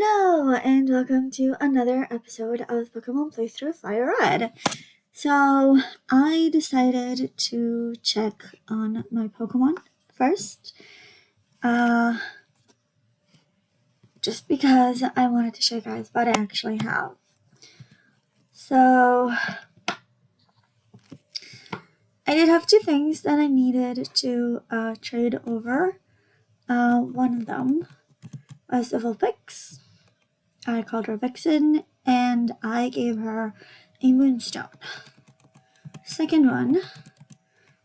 Hello, and welcome to another episode of Pokemon Playthrough FireRed. So, I decided to check on my Pokemon first, just because I wanted to show you guys what I actually have. So, I did have two things that I needed to trade over. One of them was the Vulpix. I called her Vixen, and I gave her a Moonstone. Second one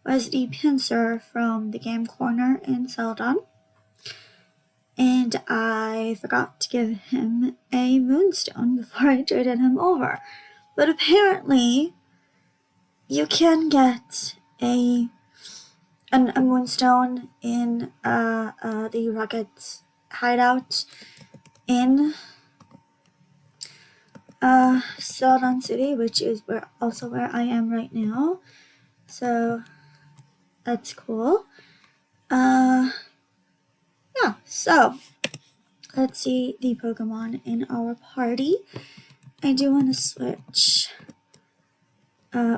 was the Pinsir from the Game Corner in Celadon, and I forgot to give him a Moonstone before I traded him over. But apparently, you can get a Moonstone in the Rocket hideout in Celadon City, which is where I am right now. So that's cool. Yeah, so let's see the Pokemon in our party. I do want to switch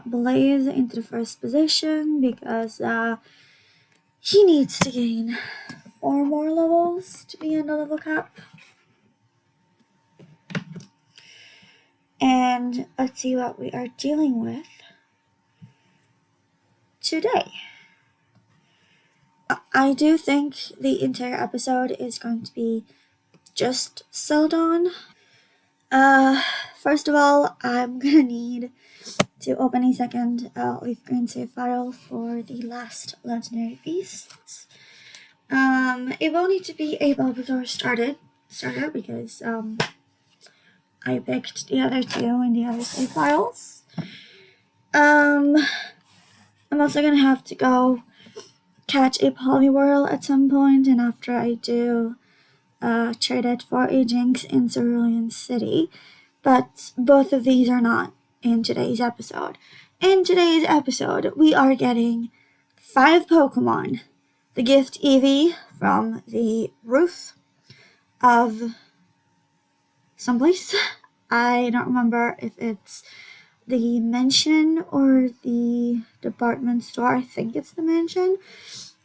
Blaze into the first position because he needs to gain 4 more levels to be in the level cap. And let's see what we are dealing with today. I do think the entire episode is going to be just Celadon. First of all, I'm gonna need to open a second leaf green save file for the last legendary beasts. It will need to be a Bulbasaur starter because I picked the other two in the other save files. I'm also gonna have to go catch a Poliwhirl at some point, and after I do, trade it for a Jinx in Cerulean City. But both of these are not in today's episode. In today's episode, we are getting 5 Pokemon. The gift Eevee from the roof of someplace. I don't remember if it's the mansion or the department store. I think it's the mansion.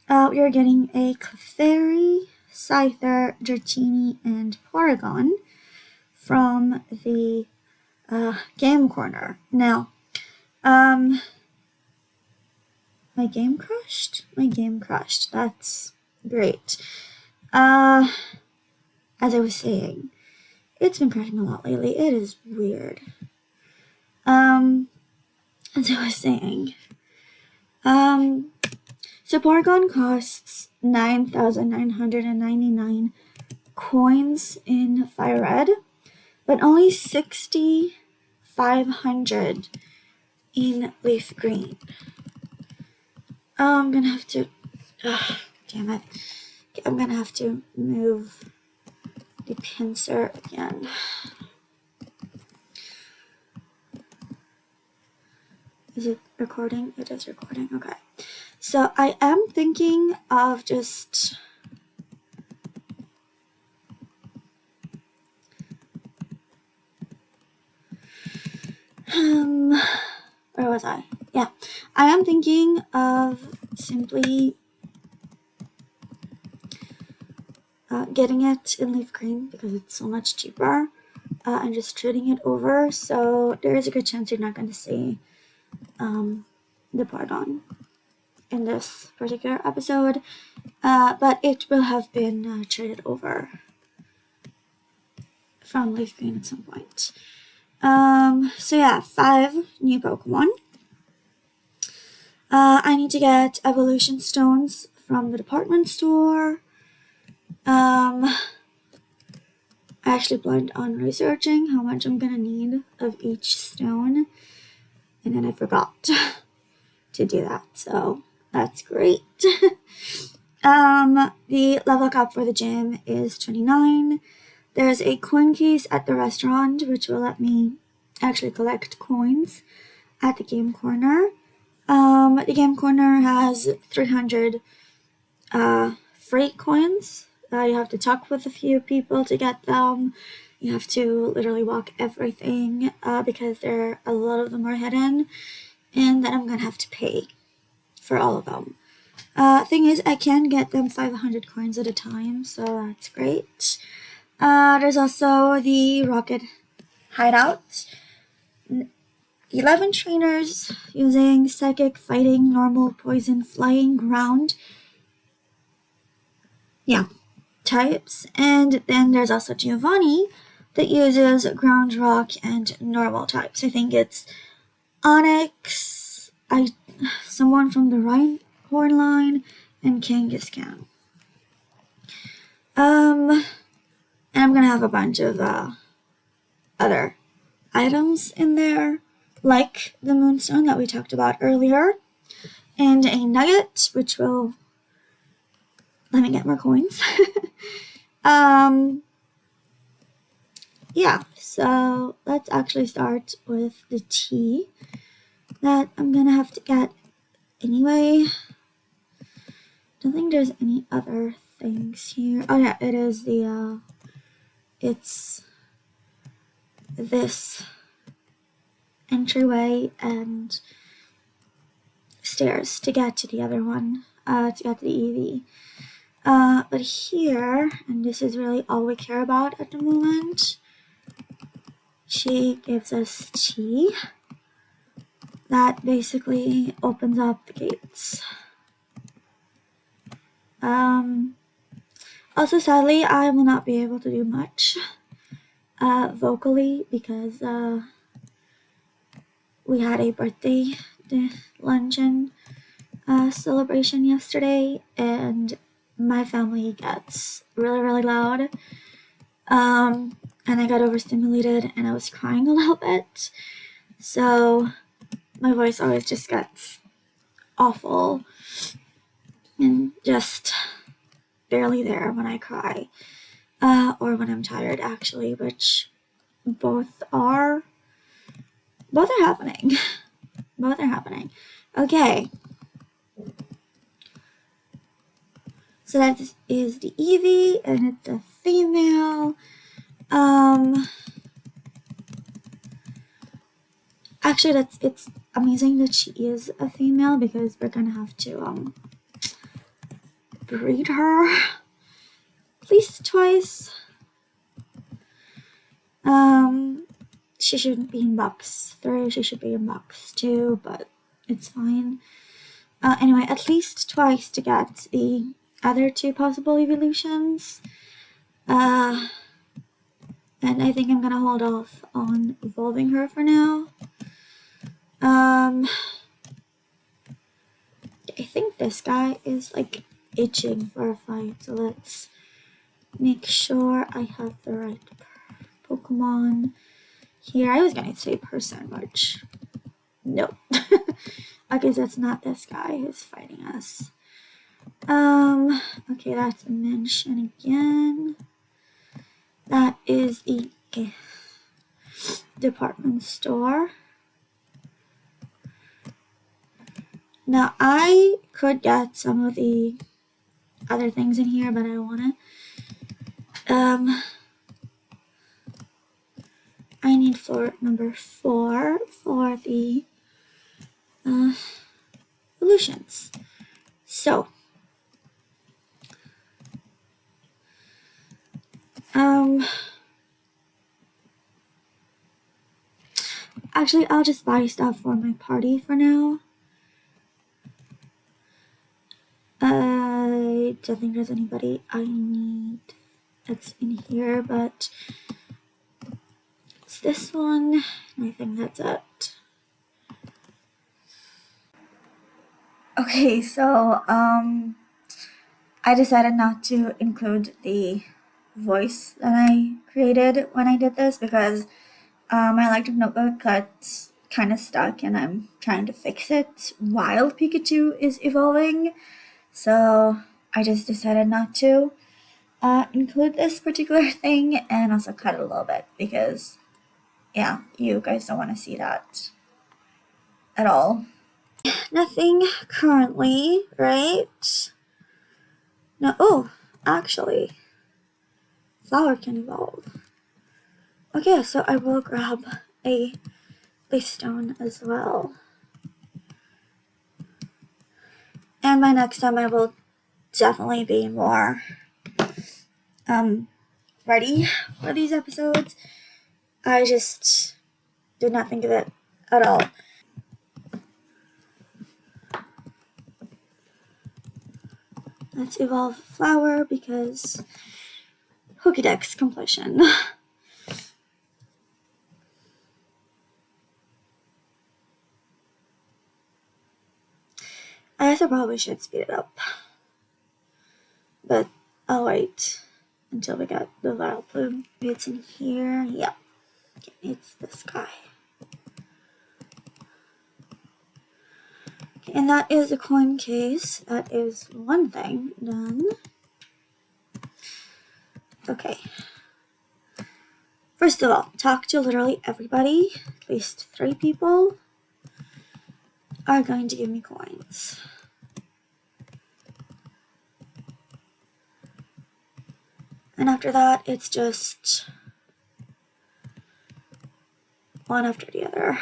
We are getting a Clefairy, Scyther, Dratini, and Porygon from the Game Corner. Now, my game crashed? My game crashed. That's great. As I was saying, it's been crashing a lot lately. It is weird. As I was saying, so Porygon costs 9,999 coins in FireRed, but only 6,500 in Leaf Green. I'm gonna have to, damn it. I'm gonna have to move the Pinsir again. Is it recording? It is recording, okay. So I am thinking of just where was I? Yeah, I am thinking of simply getting it in Leaf Green because it's so much cheaper, and just trading it over. So there is a good chance you're not going to see the Porygon in this particular episode, but it will have been traded over from Leaf Green at some point. So yeah, 5 new Pokemon. I need to get evolution stones from the department store. I actually planned on researching how much I'm gonna need of each stone, and then I forgot to do that, so that's great. The level cap for the gym is 29. There's a coin case at the restaurant, which will let me actually collect coins at the Game Corner. The Game Corner has 300 freight coins, You have to talk with a few people to get them. You have to literally walk everything because a lot of them are hidden, and then I'm gonna have to pay for all of them. Thing is, I can get them 500 coins at a time, so that's great. There's also the rocket hideout. 11 trainers using psychic, fighting, normal, poison, flying, ground. Yeah, types. And then there's also Giovanni that uses ground, rock, and normal types. I think it's Onyx, someone from the Rhyhorn line, and Kangaskhan. And I'm gonna have a bunch of other items in there, like the moonstone that we talked about earlier, and a nugget, which will let me get more coins. Yeah, so let's actually start with the tea that I'm gonna have to get anyway. Don't think there's any other things here. Oh yeah, it is it's this entryway and stairs to get to the other one, to get to the EV. But here, and this is really all we care about at the moment, she gives us tea that basically opens up the gates. Also, sadly, I will not be able to do much vocally because we had a birthday luncheon celebration yesterday, and my family gets really, really loud. And I got overstimulated and I was crying a little bit. So my voice always just gets awful and just barely there when I cry. Or when I'm tired, actually, which both are happening. Both are happening. Okay. So that is the Eevee, and it's a female. Actually, it's amazing that she is a female because we're gonna have to breed her at least twice. She shouldn't be in box 3. She should be in box 2, but it's fine. Anyway, at least twice to get the other 2 possible evolutions. And I think I'm gonna hold off on evolving her for now. I think this guy is like itching for a fight, so let's make sure I have the right Pokemon here. I was gonna say person, which nope. Okay, so it's not this guy who's fighting us. Okay, that's a mention again. That is the department store. Now, I could get some of the other things in here, but I don't want to. I need floor number 4 for the solutions. So, actually, I'll just buy stuff for my party for now. I don't think there's anybody I need that's in here, but it's this one, and I think that's it. Okay, so I decided not to include the voice that I created when I did this because my electric notebook got kind of stuck and I'm trying to fix it while Pikachu is evolving. So I just decided not to include this particular thing and also cut it a little bit because, yeah, you guys don't want to see that at all. Nothing currently, right? No, oh, actually, flower can evolve. Okay, so I will grab a leaf stone as well. And by next time I will definitely be more ready for these episodes. I just did not think of it at all. Let's evolve flower because Pokédex completion. I guess I probably should speed it up. But I'll wait until we get the vial plume. Maybe it's in here. Yep. Okay, it's this guy. Okay, and that is a coin case. That is one thing done. Okay. First of all, talk to literally everybody. At least 3 people are going to give me coins. And after that, it's just one after the other.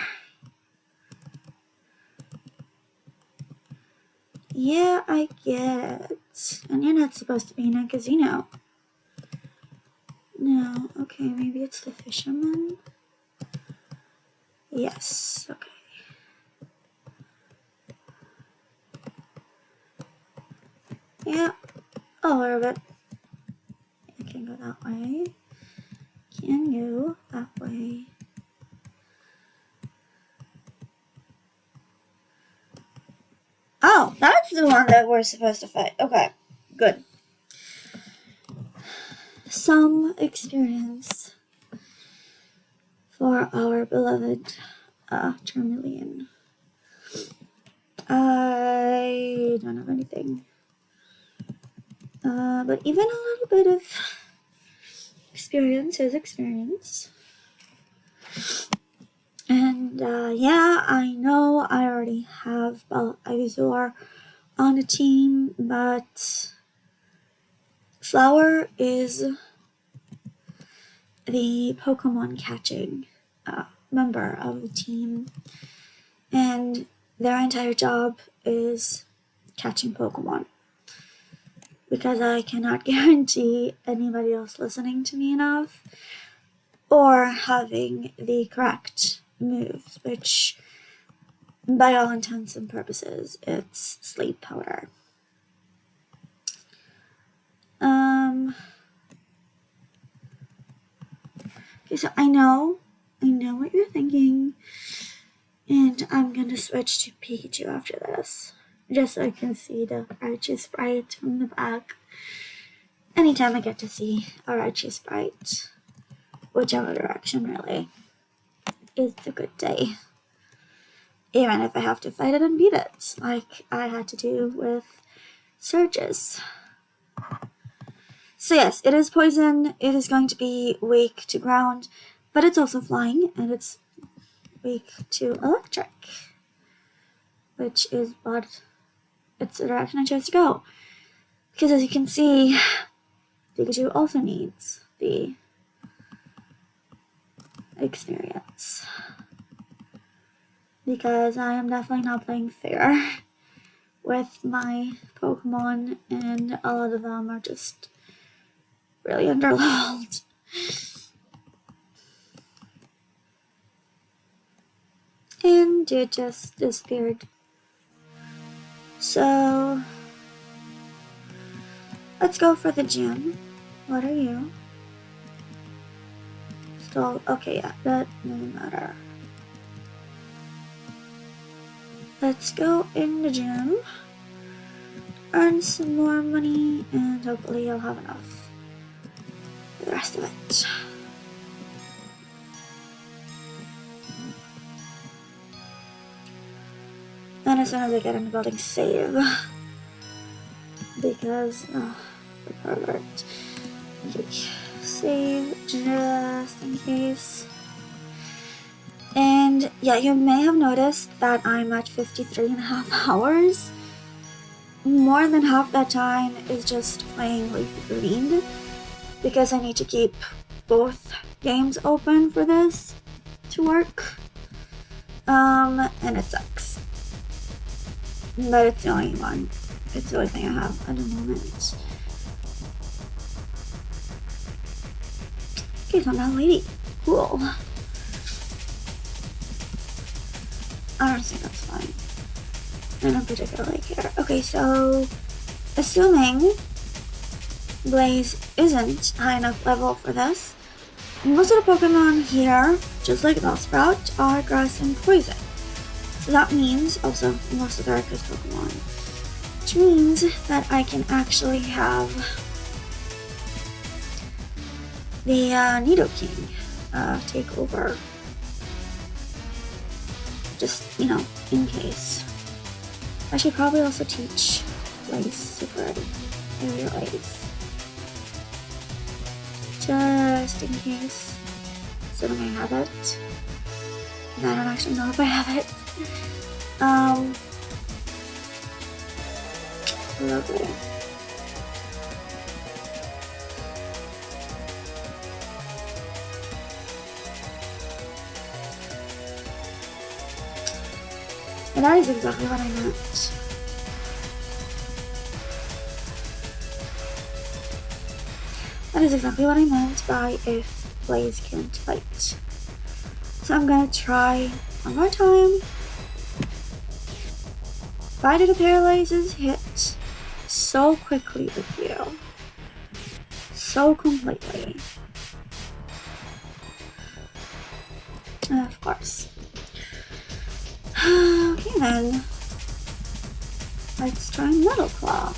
Yeah, I get it. And you're not supposed to be in a casino. No, okay, maybe it's the fisherman. Yes, okay. Yeah, a little bit. I can go that way. Can go that way. Oh, that's the one that we're supposed to fight. Okay, good. Some experience for our beloved Charmeleon. I don't have anything. But even a little bit of experience is experience. And yeah, I know I already have Ivysaur on the team, but Flower is the Pokemon catching member of the team, and their entire job is catching Pokemon. Because I cannot guarantee anybody else listening to me enough or having the correct moves, which by all intents and purposes, it's sleep powder. Okay, so I know what you're thinking, and I'm gonna switch to Pikachu after this, just so I can see the Raichu sprite from the back. Anytime I get to see a Raichu sprite, whichever direction really, is a good day. Even if I have to fight it and beat it, like I had to do with Surges. So yes, it is poison. It is going to be weak to ground, but it's also flying, and it's weak to electric, which is what it's the direction I chose to go. Because as you can see, Pikachu also needs the experience. Because I am definitely not playing fair with my Pokemon, and a lot of them are just really underleveled. And it just disappeared. So let's go for the gym. What are you? Still okay, yeah, that doesn't matter. Let's go in the gym, earn some more money, and hopefully I'll have enough for the rest of it. And as soon as I get in the building, save. Because, the pervert. Okay, save just in case. And yeah, you may have noticed that I'm at 53.5 hours. More than half that time is just playing Leaf Green. because I need to keep both games open for this to work. And it sucks. But it's the only one. It's the only thing I have at the moment. Okay, so now lady. Cool. Honestly, that's fine. I don't particularly care. Okay, so assuming Blaze isn't high enough level for this, most of the Pokemon here, just like Bellsprout, are grass and poison. So that means also most of the Arceus Pokemon, which means that I can actually have the Nidoking take over. Just, you know, in case. I should probably also teach Blaze Super anyways. Just in case. So when I have it. And I don't actually know if I have it. Lovely. And that is exactly what I meant. That is exactly what I meant by if Blaze can't fight. So I'm gonna try one more time. Why did the paralyzes hit so quickly with you? So completely. Of course. Okay then. Let's try Metal Claw.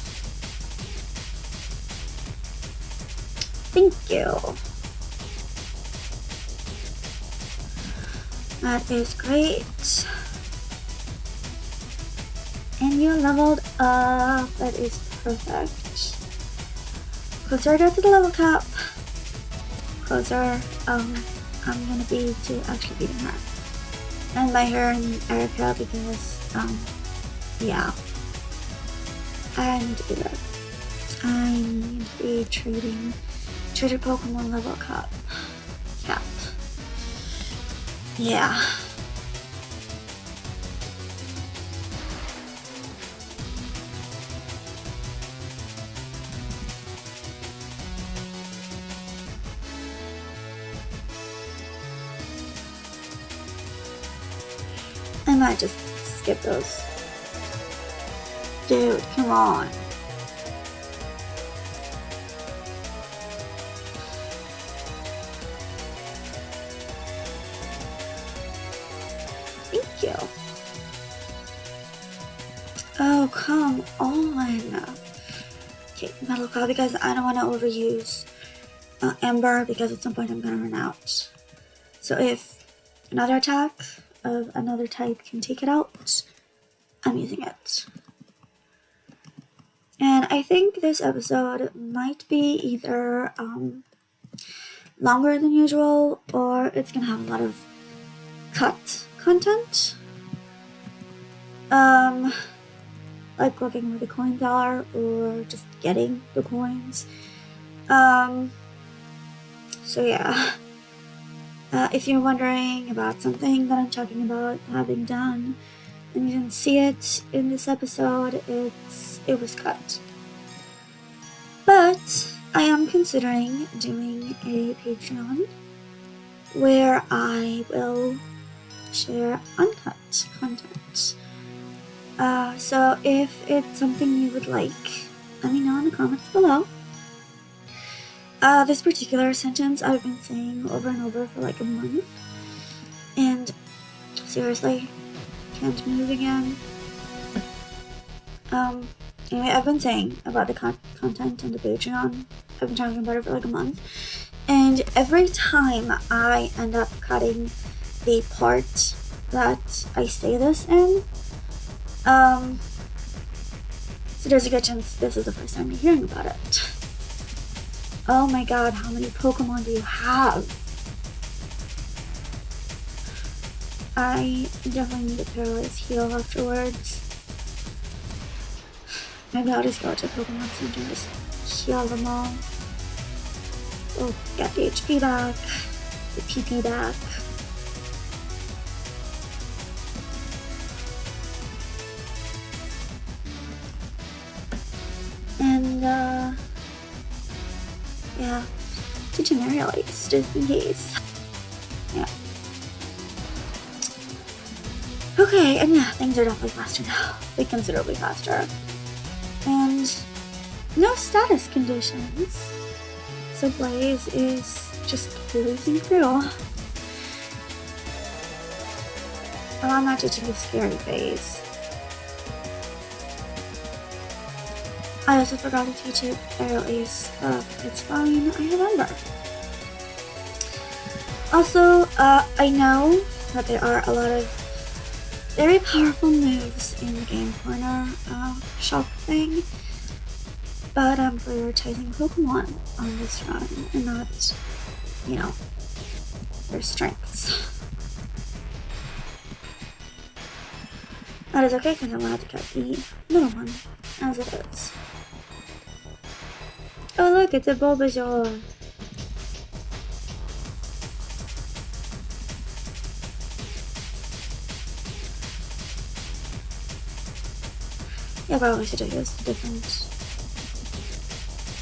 Thank you. That is great. And you leveled up. That is perfect. Closer I get to the level cap, closer I'm gonna be to actually beating her. And by her and Erica because yeah. I need to be there. I need to be trading Pokemon level cap. Yeah. I might just skip those. Dude, come on. Thank you. Oh, come on. Okay, Metal Claw because I don't want to overuse Ember because at some point I'm gonna run out. So if another attack of another type can take it out, I'm using it. And I think this episode might be either longer than usual or it's gonna have a lot of cut content. Like looking where the coins are or just getting the coins. So yeah. If you're wondering about something that I'm talking about having done and you didn't see it in this episode, it was cut. But I am considering doing a Patreon where I will share uncut content. So if it's something you would like, let me know in the comments below. This particular sentence I've been saying over and over for like a month, and seriously, can't move again. Anyway, I've been saying about the content on the Patreon. I've been talking about it for like a month, and every time I end up cutting the part that I say this in, so there's a good chance this is the first time you're hearing about it. Oh my god, how many Pokemon do you have? I definitely need a Paralyzed heal afterwards. Maybe I'll just go to Pokemon Center and just heal them all. we'll get the HP back, the PP back. And, yeah, teach an area at least, just in case. Yeah. Okay, and yeah, things are definitely faster now. Like, considerably faster. And no status conditions. So Blaze is just losing through. Oh, I'm not teaching the scary phase. I also forgot to teach it earliest, but it's fine, I remember. Also, I know that there are a lot of very powerful moves in the Game Corner shop thing, but I'm prioritizing Pokemon on this run and not, you know, their strengths. That is okay because I wanted to get the middle one as it is. Oh look, it's a Bulbasaur! Yeah, probably should have used a different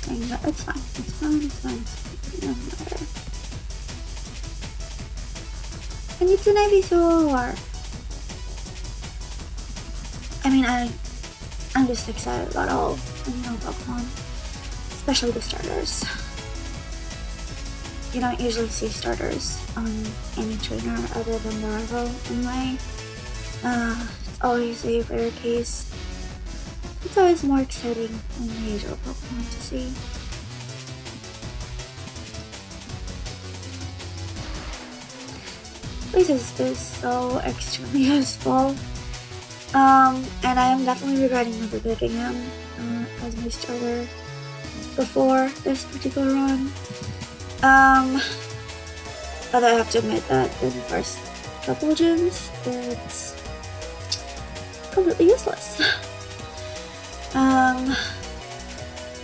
thing, but it's fine. It's fine, it's fine, it's fine. It doesn't matter. And it's an Ivysaur! I mean, I'm just excited about all the new Pokemon. Especially the starters. You don't usually see starters on any trainer other than the rival anyway. It's always a rare case. It's always more exciting than the usual Pokemon to see. Blaze is so extremely useful. And I am definitely regretting never picking him as my starter before this particular run. Although I have to admit that in the first couple of gyms, it's completely useless.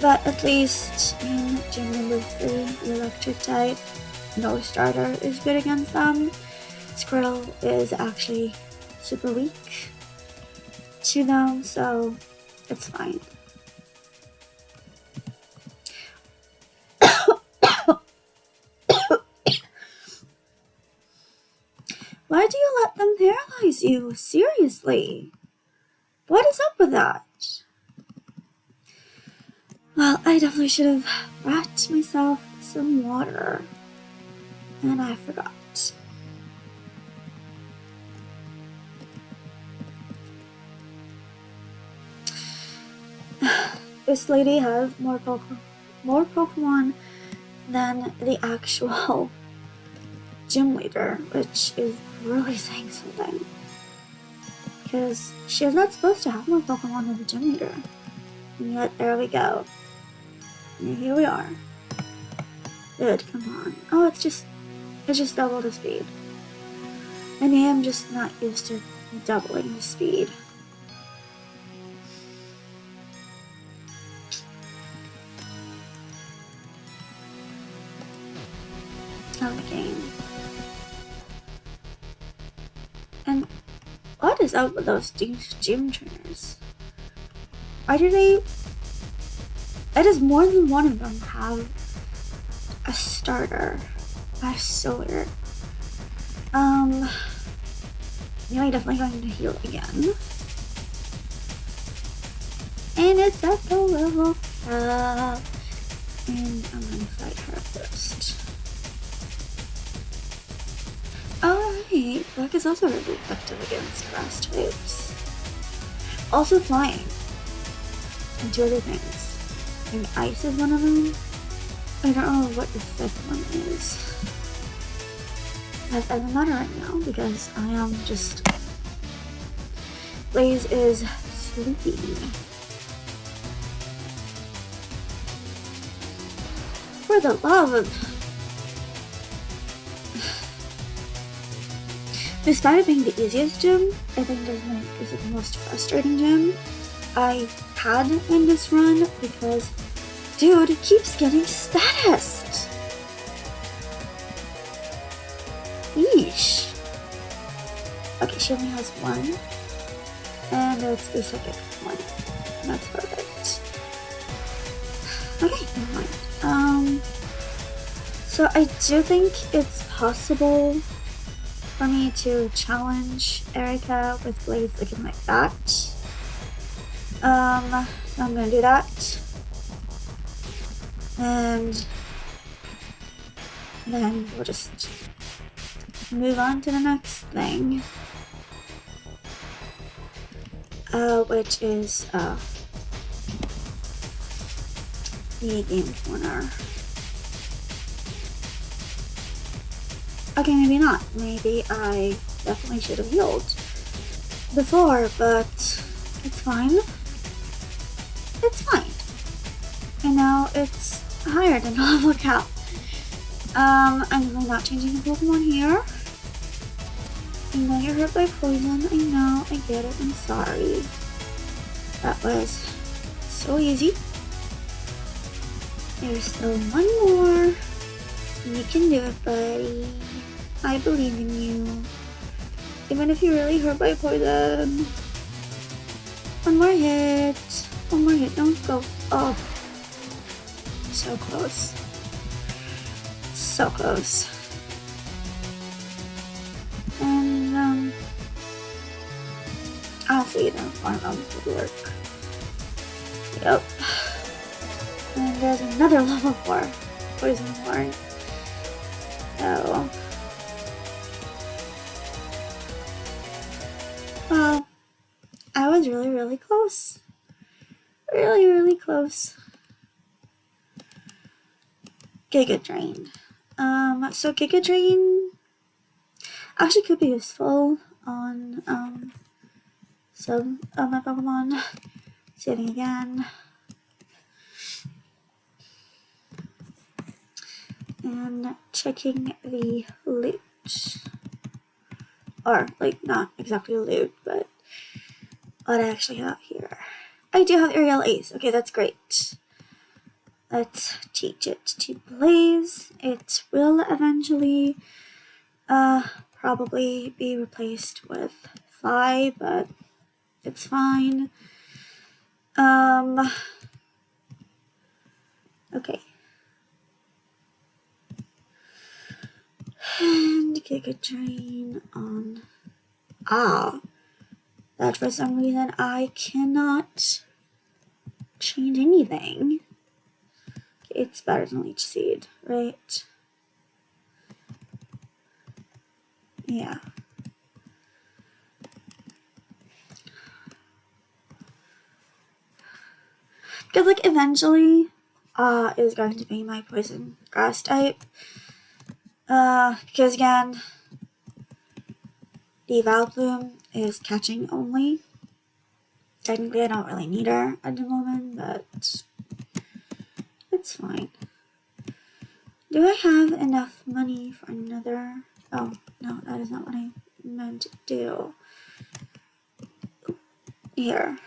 But at least in gym number 3, the electric type, no starter is good against them. Squirtle is actually super weak to them, so it's fine. Why do you let them paralyze you? Seriously? What is up with that? Well, I definitely should have brought myself some water. And I forgot. This lady has more Pokemon than the actual gym leader, which is really saying something. Because she is not supposed to have more Pokemon than the gym leader. And yet, there we go. And here we are. Good, come on. Oh, it's just double the speed. And I am just not used to doubling the speed. Of the game. And what is up with those gym trainers? Why do they... Why does more than one of them have a starter? That's so weird. Yeah, I'm definitely going to heal again. And it's at the level up. And I'm gonna fight her first. Alright, Black is also really effective against grass types. Also flying. And 2 other things. I think ice is one of them. I don't know what the 5th one is. That doesn't matter right now because I am just... Blaze is sleepy. For the love of... Despite it being the easiest gym, I think this is the most frustrating gym I had in this run because dude keeps getting statused. Okay, she only has one. And it's the second one. That's perfect. Okay, never mind. So I do think it's possible for me to challenge Erica with blades looking like that. So I'm gonna do that. And then we'll just move on to the next thing. Which is the game corner. Okay, maybe not. Maybe I definitely should have healed before, but it's fine. It's fine. And now it's higher than level cap. I'm definitely not changing the Pokemon here. I know you're hurt by poison. I know, I get it. I'm sorry. That was so easy. There's still one more. You can do it, buddy. I believe in you. Even if you're really hurt by poison. One more hit. One more hit. Don't go. Oh. So close. So close. And, I'll see the farm would work. Yep. And there's another level 4 poison horn. So, well, I was really close. Really close. Giga Drain. So Giga Drain actually could be useful on some of my Pokemon. Saving again. And checking the loot. Or, like, not exactly loot, but what I actually have here. I do have Aerial Ace. Okay, that's great. Let's teach it to Blaze. It will eventually probably be replaced with Fly, but it's fine. Okay. And Giga Drain on that for some reason I cannot change anything. It's better than Leech Seed, right? Yeah. Because, like, eventually, is going to be my Poison Grass type. Because, again, the Vileplume is catching only. Technically, I don't really need her at the moment, but it's fine. Do I have enough money for another? Oh, no, that is not what I meant to do. Here.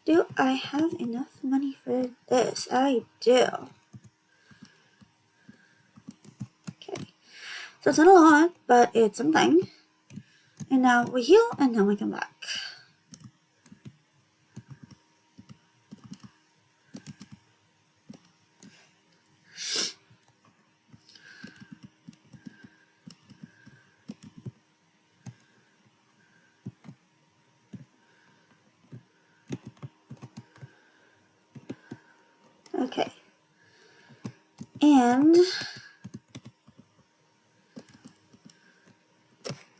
Do I have enough money for this? I do. Okay. So it's not a lot, but it's something. And now we heal, and then we come back. Okay. And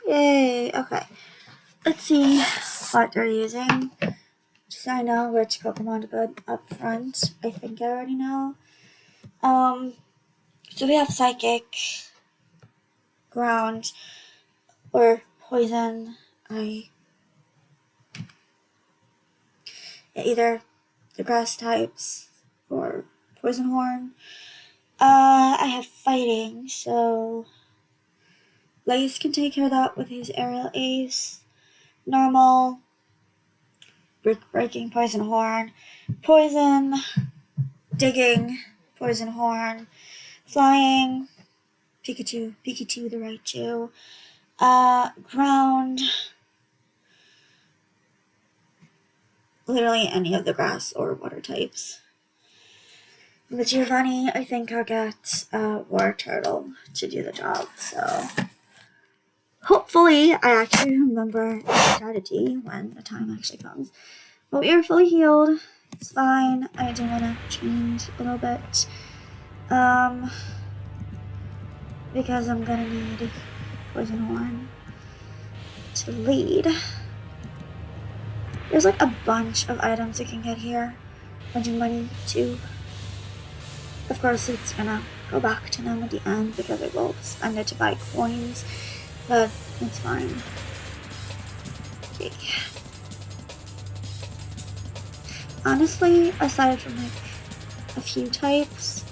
yay, okay. Let's see what they're using. Just so I know which Pokemon to put up front. I think I already know. So we have Psychic, Ground, or Poison. Either the grass types or Poison Horn. I have Fighting, so Blaze can take care of that with his Aerial Ace. Normal, Brick Breaking, Poison Horn. Poison, Digging, Poison Horn. Flying, Pikachu the Raichu. Ground. Literally any of the grass or water types. The Giovanni, I think I'll get Water Turtle to do the job, so hopefully I actually remember the strategy when the time actually comes. But we are fully healed. It's fine. I do want to change a little bit. Because I'm gonna need Poison Horn to lead. There's like a bunch of items you can get here. A bunch of money too. Of course it's gonna go back to them at the end because I will spend it to buy coins. But it's fine. Okay. Honestly, aside from like a few types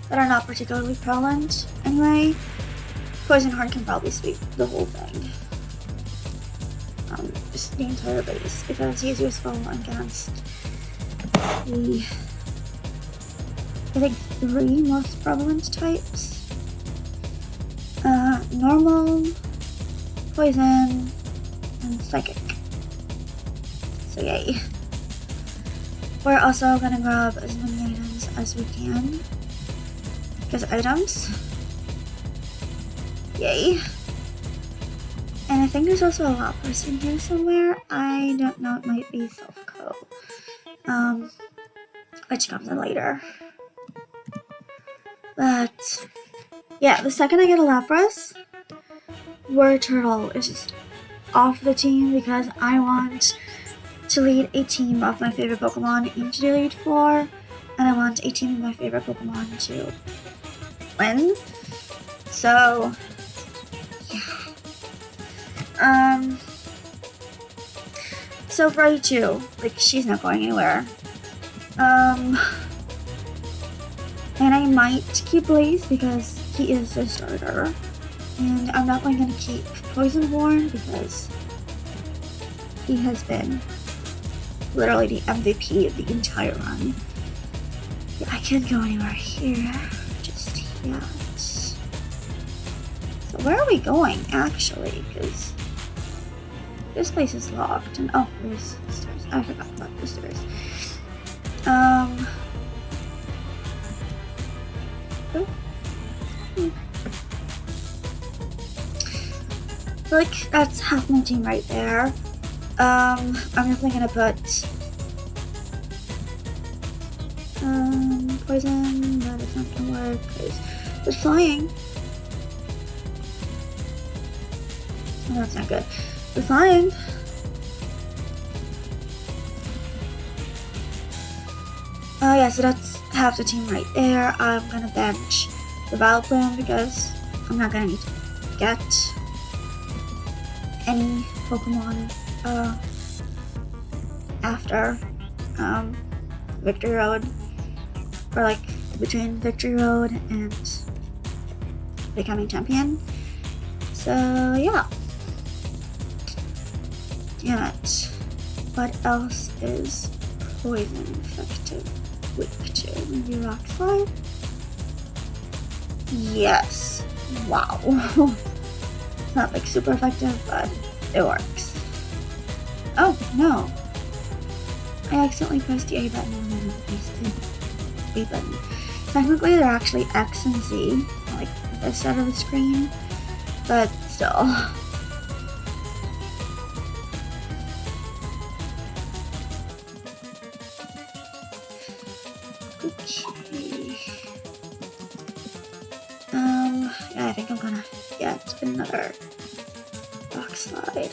that are not particularly prevalent anyway, Poison Horn can probably sweep the whole thing. Just the entire base, because he's useful against the, I think, 3 most prevalent types. Normal, Poison, and Psychic. So yay. We're also gonna grab as many items as we can. Because items. Yay. And I think there's also a Lapras in here somewhere. I don't know, it might be Self-Co. Which comes in later. But yeah, the second I get a Lapras, Water Turtle is just off the team because I want to lead a team of my favorite Pokemon into the Elite Four, and I want a team of my favorite Pokemon to win. So yeah. So for Raichu, like, she's not going anywhere. And I might keep Blaze because he is the starter. And I'm not going to keep Poison Horn because he has been literally the MVP of the entire run. Yeah, I can't go anywhere here just yet. So where are we going actually? Because this place is locked, and oh, there's the stairs. I forgot about the stairs. Oh. Like, that's half my team right there. I'm definitely gonna put Poison, but it's not gonna work because it's flying. Oh, that's not good. We're flying. Oh yeah, so that's half the team right there. I'm gonna bench the Vileplume because I'm not gonna need to get any Pokemon after Victory Road, or like between Victory Road and becoming champion. So yeah. Damn it. What else is poison effective weak to? Maybe Rock Slide? Yes. Wow. It's not like super effective, but it works. Oh no. I accidentally pressed the A button and then I pressed the B button. Technically they're actually X and Z, like this side of the screen, but still. Okay. Yeah, I think I'm gonna get another Rock Slide.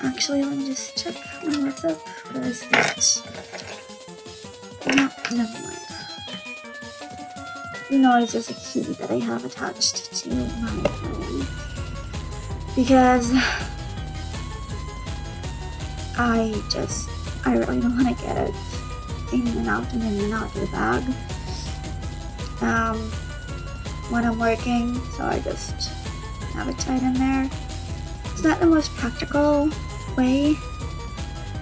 Actually, let me just check my WhatsApp because it's never mind. You know, it's just a key that I have attached to my phone because I really don't want to get it in and out of the bag when I'm working, so I just have it tied in there. It's not the most practical way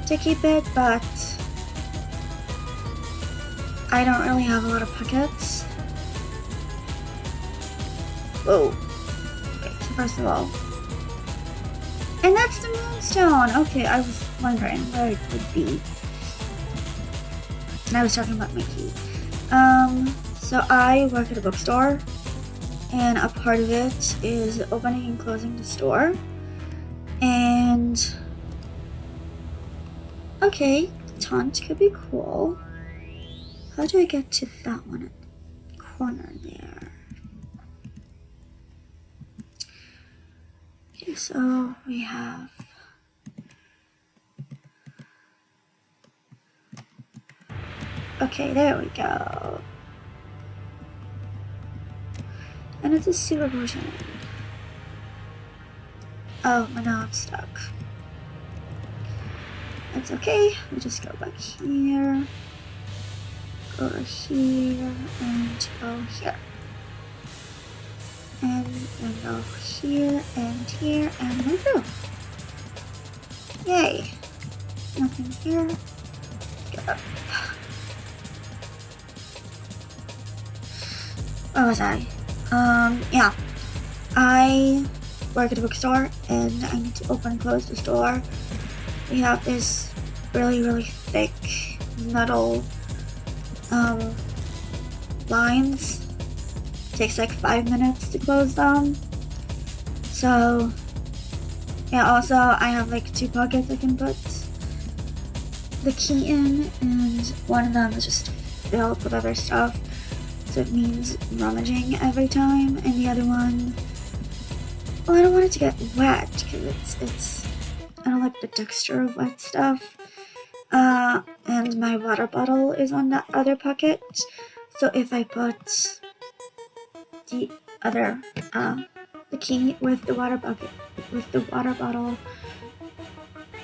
to keep it, but I don't really have a lot of pockets. Whoa. Okay, so first of all. And that's the moonstone! Okay, I was wondering where it would be. And I was talking about my key. So I work at a bookstore, and a part of it is opening and closing the store. And okay, the taunt could be cool. How do I get to that one at the corner there? Okay, so we have okay, there we go. And it's a super potion. Oh, but now I'm stuck. It's okay. We just go back here. Go here and go here. And then go here and here and we're through. Yay. Nothing here. Let's get up. Where was I? Yeah. I work at a bookstore and I need to open and close the store. We have this really, really thick metal lines. It takes like 5 minutes to close them. So yeah, also I have like 2 pockets I can put the key in, and one of them is just filled with other stuff. So it means rummaging every time, and the other one, well, I don't want it to get wet because it's I don't like the texture of wet stuff. And my water bottle is on that other pocket. So if I put the other the key with the water bottle,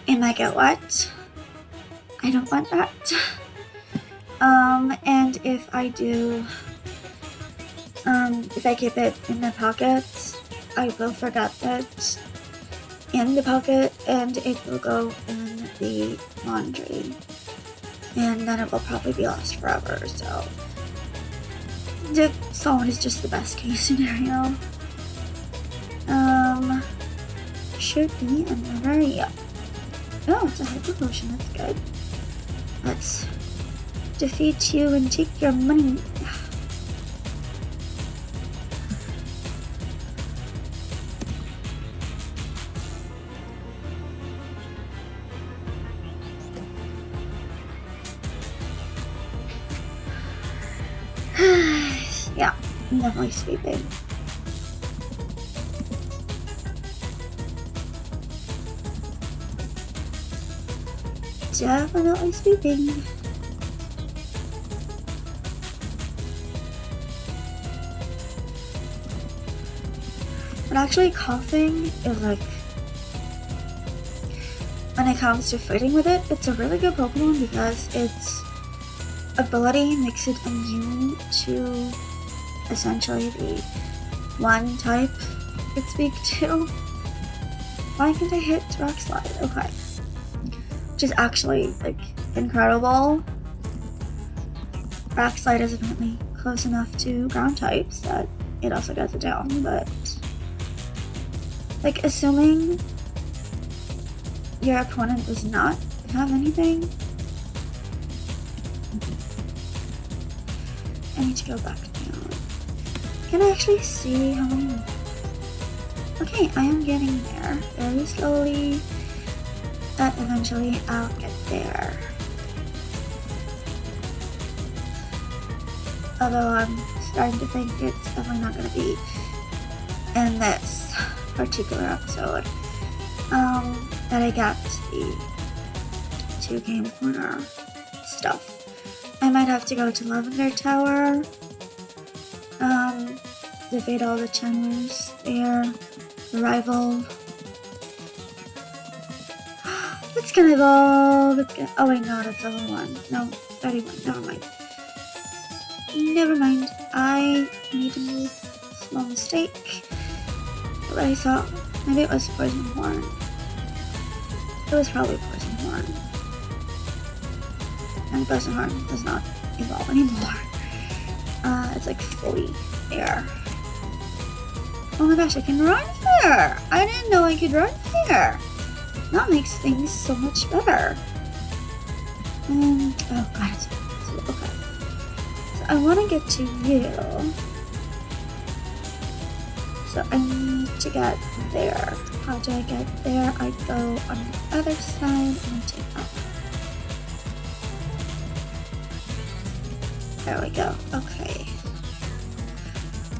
it might get wet. I don't want that. And if I do, if I keep it in my pocket, I will forget that in the pocket and it will go in the laundry. And then it will probably be lost forever, so the phone is just the best case scenario. Should be another, yeah. Oh, it's a hyper potion, that's good. Let's defeat you and take your money. Yeah, I'm definitely sweeping. Definitely sweeping. But actually coughing is like, when it comes to fighting with it, it's a really good Pokemon because its ability makes it immune to essentially the one type it's weak to. Why can't I hit Rock Slide? Okay. Which is actually like incredible. Rock Slide is apparently close enough to ground types that it also gets it down, but like assuming your opponent does not have anything, I need to go back down. Can I actually see how many? Okay, I am getting there very slowly, but eventually I'll get there. Although I'm starting to think it's definitely not going to be in this particular episode that I got the 2-game corner stuff. I might have to go to Lavender Tower, defeat all the channelers there, the rival. It's gonna evolve, oh wait, no, that's level 1. No, 31, never mind. I made a small mistake. What I saw, maybe it was Poison Horn. It was probably Poison Horn. And Poison Horn does not evolve anymore. It's like fully there. Oh my gosh, I can run here! I didn't know I could run here. That makes things so much better. Oh god, okay. So I want to get to you. So I need to get there. How do I get there? I go on the other side and take up. There we go. Okay.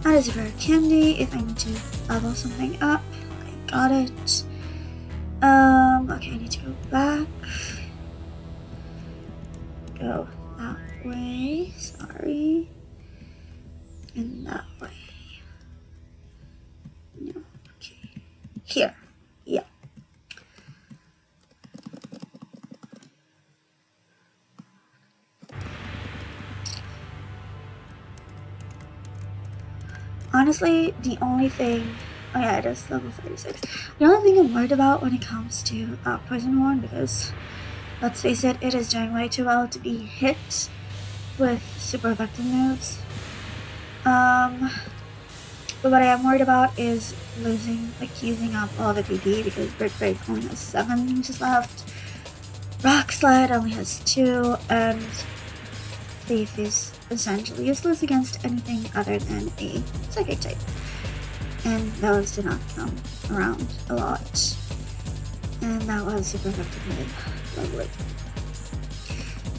That is rare candy. If I need to level something up, I got it. Okay, I need to go back. Go that way. Sorry. And that way. No. Okay. Here. Yeah. Honestly, the only thing... Oh yeah, it is level 36. The only thing I'm worried about when it comes to Poison Horn, because let's face it, it is doing way too well to be hit with super effective moves. But what I am worried about is losing, like using up all the PP, because Brick Break only has 7 uses left. Rock Slide only has 2, and Thief is essentially useless against anything other than a Psychic type. And those do not come around a lot. And that was super effective move. Lovely.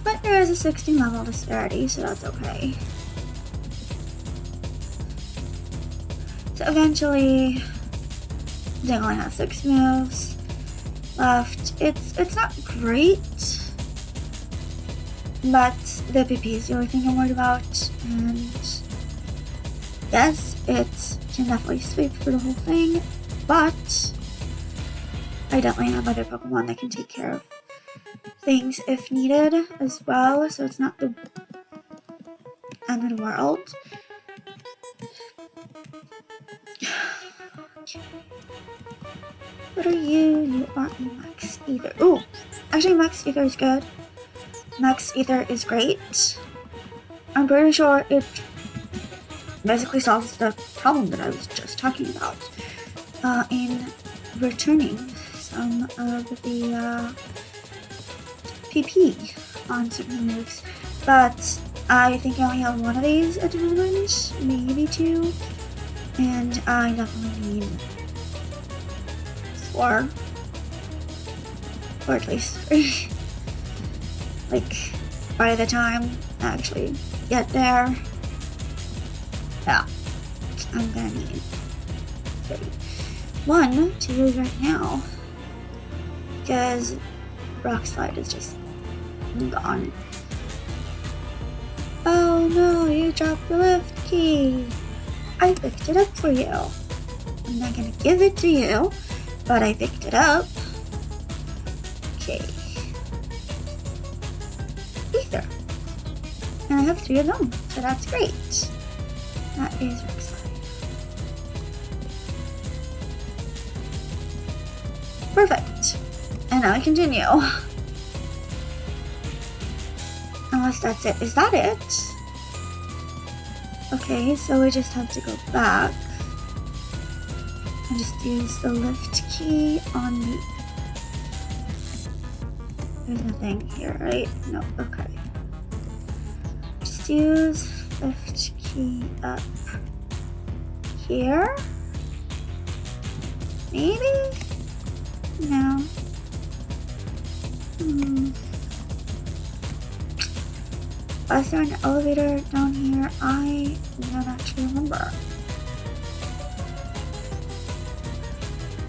But there is a 16 level disparity, so that's okay. So eventually, they only have 6 moves left. It's not great, but the PP is the only thing I'm worried about. And yes, it can definitely sweep for the whole thing, but I definitely have other Pokemon that can take care of things if needed as well, so it's not the end of the world. What are you? You are a Max Ether. Ooh, actually Max Ether is good. Max Ether is great. I'm pretty sure it basically solves the problem that I was just talking about in returning some of the PP on certain moves. But I think I only have 1 of these at the moment, maybe 2, and I definitely need 4, or at least 3. Like, by the time I actually get there, yeah, I'm gonna need 3. 1 to use right now, because Rock Slide is just gone. Oh no, you dropped the lift key. I picked it up for you. I'm not gonna give it to you, but I picked it up. Okay. Ether. And I have 3 of them, so that's great. That is Rock Slide. Perfect. And now I continue. Unless that's it. Is that it? Okay, so we just have to go back and just use the lift key on the... There's nothing here, right? No, okay. Just use lift key up here? Maybe? No. Was there an elevator down here? I don't actually remember.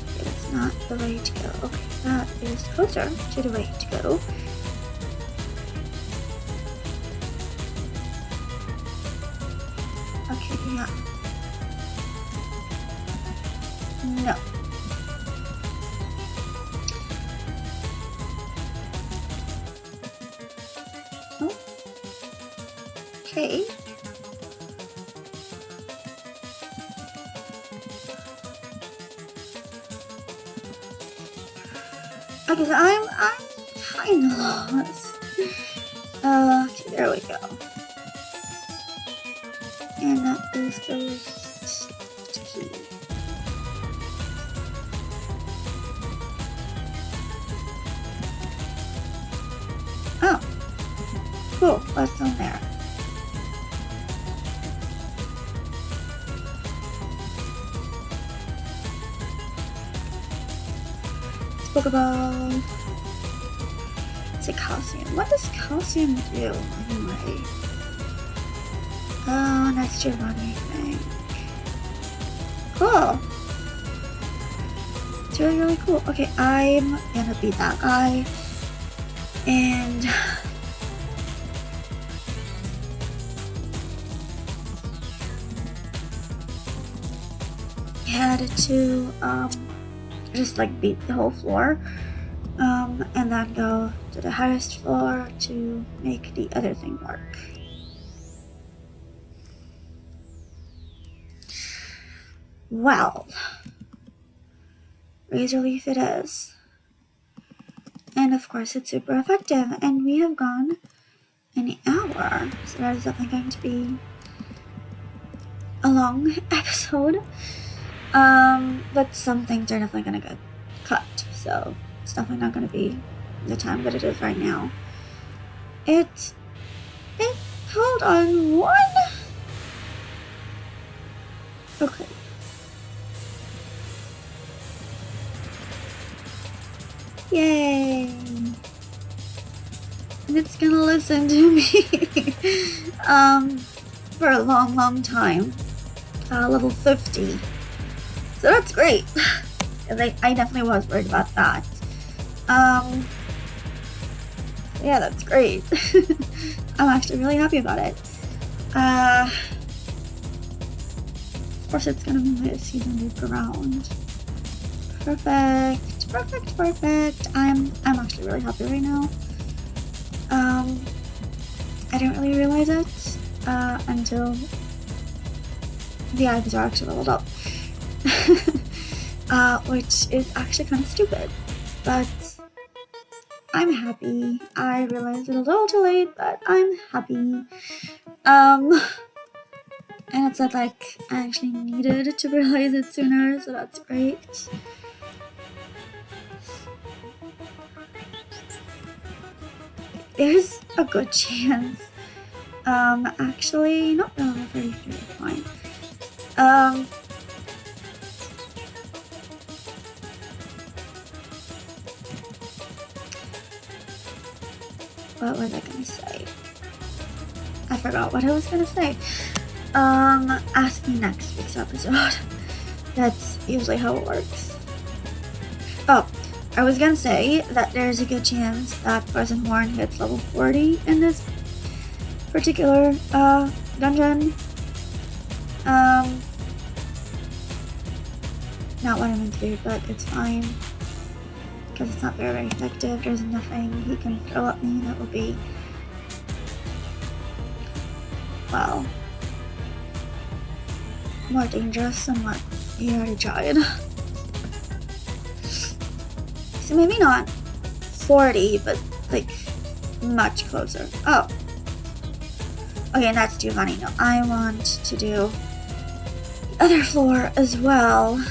Okay, that's not the way to go. Okay, that is closer to the way to go. Okay, yeah. No. Okay. Okay, so I'm kind of lost. Okay, there we go. And that is the lift key. Pokeball. It's a calcium. What does calcium do anyway? Oh, next Giovanni, I think. Cool. It's really, really cool. Okay, I'm gonna beat that guy. And head to just like beat the whole floor. And then go to the highest floor to make the other thing work. Well, Razor Leaf it is. And of course it's super effective, and we have gone an hour, so that is definitely going to be a long episode. But some things are definitely gonna get cut, so it's definitely not gonna be the time that it is right now. Hold on, one? Okay. Yay! And it's gonna listen to me, for a long, long time. Level 50. So that's great. I definitely was worried about that. Yeah, that's great. I'm actually really happy about it. Of course it's gonna be my season loop around. Perfect. I'm actually really happy right now. I didn't really realize it until the items are actually leveled up. Which is actually kind of stupid, but I'm happy. I realized it a little too late, but I'm happy. And it's not like I actually needed to realize it sooner, so that's great. There's a good chance. Actually, not no, 33, fine. What was I gonna say? I forgot what I was gonna say. Ask me next week's episode. That's usually how it works. Oh, I was gonna say that there's a good chance that Poison Horn hits level 40 in this particular dungeon. Not what I meant to do, but it's fine. Because it's not very effective. There's nothing he can throw at me that will be, well, more dangerous than what he already tried. So maybe not 40, but like much closer. Oh. Okay, and that's Giovanni. No, I want to do the other floor as well.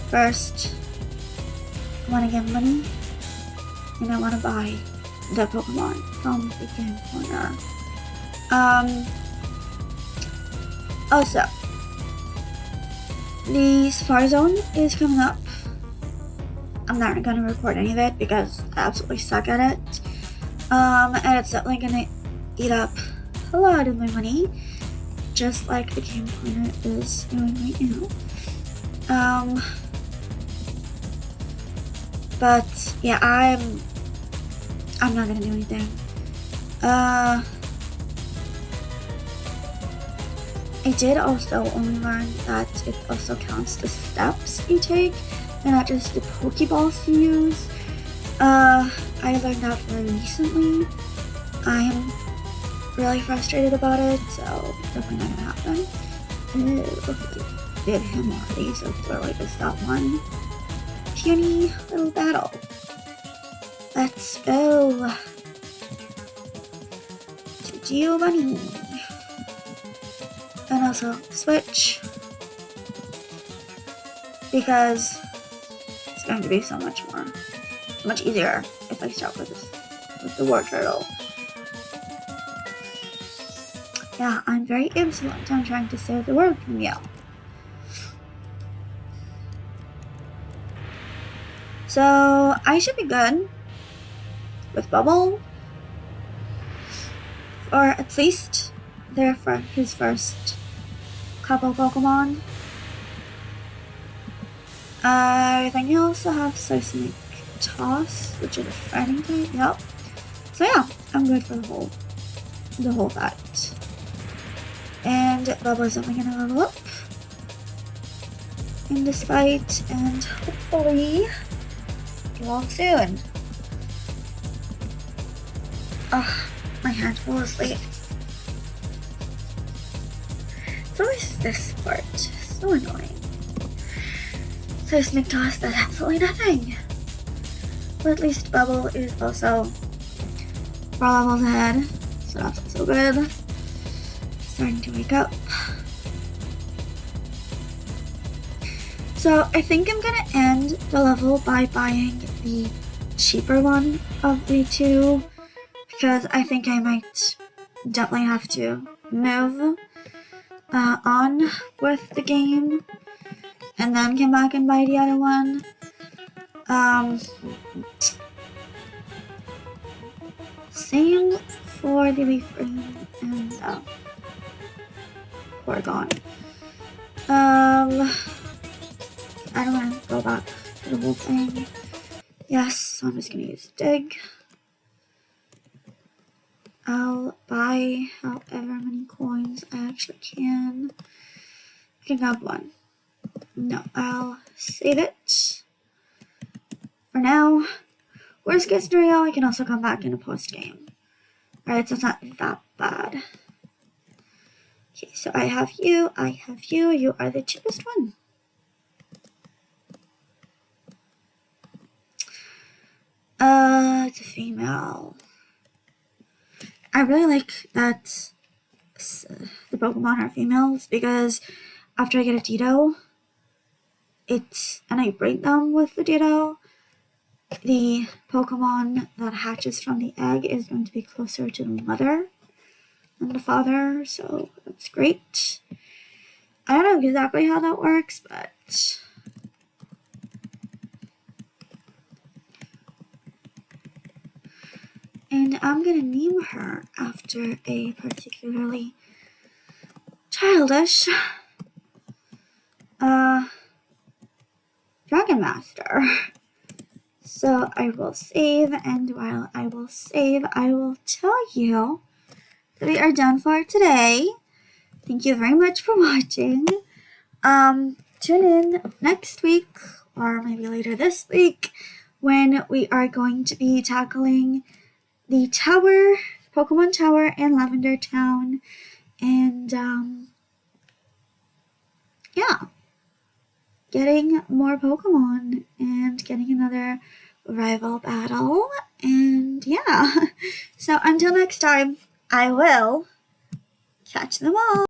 First, I want to get money, and I want to buy the Pokemon from the game corner. Also, the Safari Zone is coming up. I'm not going to record any of it because I absolutely suck at it. And it's definitely going to eat up a lot of my money, just like the game corner is doing right now. But yeah, I'm not gonna do anything. I did also only learn that it also counts the steps you take and not just the Pokeballs you use. I learned that very recently. I'm really frustrated about it, so definitely not gonna happen. Okay, did him already, so clearly just that one puny little battle. Let's go to Giovanni. And also switch, because it's going to be so much easier if I start with the War Turtle. Yeah, I'm very insolent. I'm trying to save the world from you. So I should be good with Bubble, or at least his first couple Pokemon. I think you also have Seismic Toss, which is a fighting type. Yep. So yeah, I'm good for the whole fight. And Bubble is only gonna level up in this fight, and hopefully evolve soon. Ugh, my hand fell asleep. It's always this part. So annoying. Seismic Toss does absolutely nothing. But at least Bubble is also 4 levels ahead, so that's also good. Starting to wake up. So I think I'm gonna end the level by buying the cheaper one of the two, because I think I might definitely have to move on with the game and then come back and buy the other one. Same for the Leaf Green and Porygon. I don't want to go back to the whole thing. Yes, so I'm just gonna use Dig. I'll buy however many coins I actually can. I can have one. No, I'll save it for now. Worst case scenario, I can also come back in a post game. Alright, so it's not that bad. Okay, so I have you, you are the cheapest one. It's a female. I really like that the Pokemon are females, because after I get a Ditto, and I breed them with the Ditto, the Pokemon that hatches from the egg is going to be closer to the mother than the father, so that's great. I don't know exactly how that works, but and I'm gonna name her after a particularly childish Dragon Master. So I will save, and while I will save, I will tell you that we are done for today. Thank you very much for watching. Tune in next week, or maybe later this week, when we are going to be tackling the tower, Pokemon Tower in Lavender Town, and yeah, getting more Pokemon and getting another rival battle, and yeah. So until next time, I will catch them all.